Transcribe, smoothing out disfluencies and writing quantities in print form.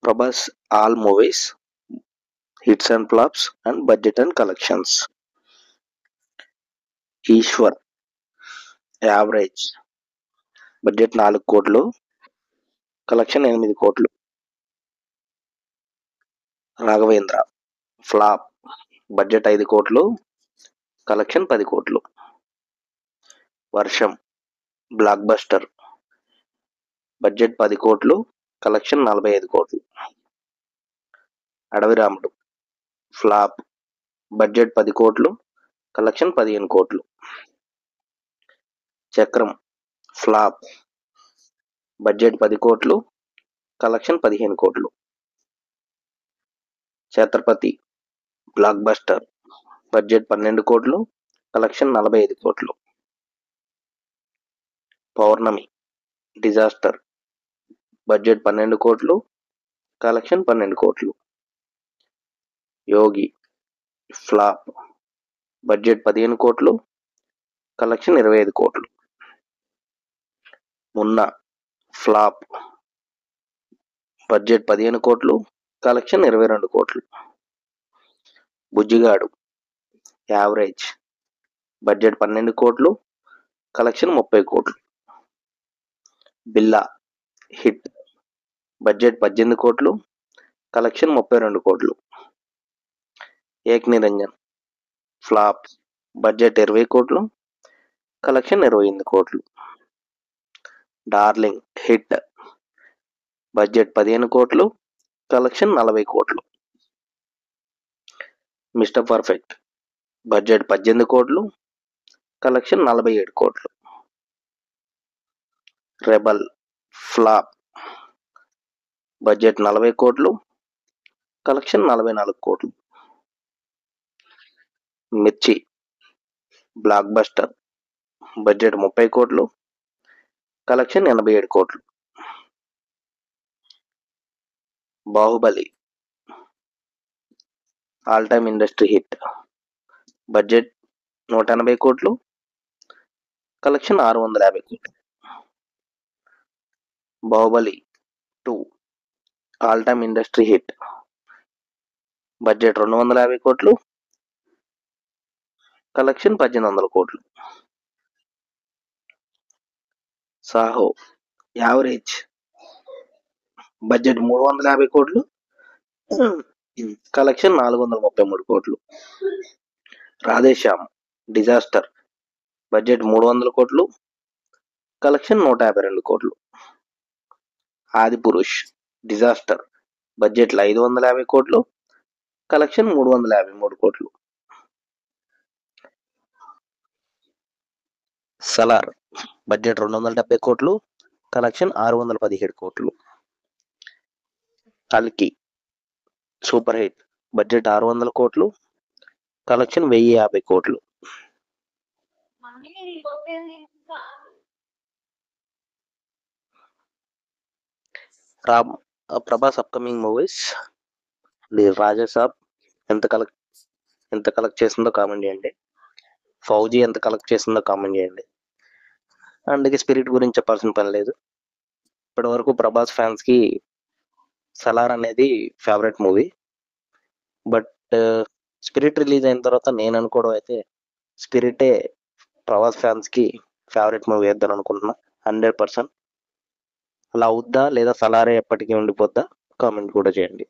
Prabhas all movies, hits and flops, and budget and collections. Ishwar average, budget 4 కోట్లు, collection 8 కోట్లు. Raghavendra flop, budget 5 కోట్లు, collection 10 కోట్లు. వర్షం block buster, budget 10 కోట్లు, collection 45 కోట్లు. అడవి రాముడు ఫ్లాప్, బడ్జెట్ 10 కోట్లు, కలెక్షన్ 15 కోట్లు. చక్రం ఫ్లాప్, బడ్జెట్ 10 కోట్లు, కలెక్షన్ 15 కోట్లు. ఛత్రపతి బ్లాక్ బస్టర్, బడ్జెట్ 12 కోట్లు, కలెక్షన్ 45 కోట్లు. పౌర్ణమి డిజాస్టర్, బడ్జెట్ 12 కోట్లు, కలెక్షన్ 12 కోట్లు. యోగి ఫ్లాప్, బడ్జెట్ 15 కోట్లు, కలెక్షన్ 25 కోట్లు. మున్నా ఫ్లాప్, బడ్జెట్ 15 కోట్లు, కలెక్షన్ 22 కోట్లు. బుజ్జిగాడు యావరేజ్, బడ్జెట్ 12 కోట్లు, కలెక్షన్ 30 కోట్లు. బిల్లా హిట్, బడ్జెట్ 18 కోట్లు, కలెక్షన్ 32 కోట్లు. ఏక్ నిరంజన్ ఫ్లాప్, బడ్జెట్ 20 కోట్లు, కలెక్షన్ 28 కోట్లు. డార్లింగ్ హిట్, బడ్జెట్ 15 కోట్లు, కలెక్షన్ 40 కోట్లు. మిస్టర్ పర్ఫెక్ట్, బడ్జెట్ 18 కోట్లు, కలెక్షన్ 47 కోట్లు. రెబల్ ఫ్లాప్, బడ్జెట్ 40 కోట్లు, కలెక్షన్ 44 కోట్లు. మిర్చి బ్లాక్ బస్టర్, బడ్జెట్ 30 కోట్లు, కలెక్షన్ 87 కోట్లు. Baahubali all time industry hit, budget 180 కోట్లు, కలెక్షన్ 650 కోట్లు. Baahubali 2 all time industry hit, budget 250 కోట్లు, కలెక్షన్ 1800 కోట్లు. సాహో యావరేజ్, బడ్జెట్ 350 కోట్లు, కలెక్షన్ 433 కోట్లు. రాధేశ్యామ్ డిజాస్టర్, బడ్జెట్ 300 కోట్లు, కలెక్షన్ 152 కోట్లు. ఆది పురుష్ డిజాస్టర్, బడ్జెట్ 550 కోట్లు, కలెక్షన్ 353 కోట్లు. సలార్ బడ్జెట్ 270 కోట్లు, కలెక్షన్ 617 కోట్లు. కల్కి సూపర్ హిట్, బడ్జెట్ 600 కోట్లు, కలెక్షన్ 1050 కోట్లు. Prabhas upcoming movies. రాజాసాబ్ ఎంత కలెక్ట్ చేసిందో కామెంట్ చేయండి. ఫౌజీ ఎంత కలెక్ట్ చేసిందో కామెంట్ చేయండి. అందుకే స్పిరిట్ గురించి చెప్పాల్సిన పని లేదు. ఇప్పటి వరకు ప్రభాస్ ఫ్యాన్స్కి సలార్ అనేది favourite movie. But spirit release అయిన తర్వాత నేను అనుకోవడం అయితే స్పిరిటే ప్రభాస్ ఫ్యాన్స్కి ఫేవరెట్ మూవీ వేద్దాం అనుకుంటున్నా 100%. అలా అవుద్దా లేదా సలారే ఎప్పటికీ ఉండిపోద్దా కామెంట్ కూడా చేయండి.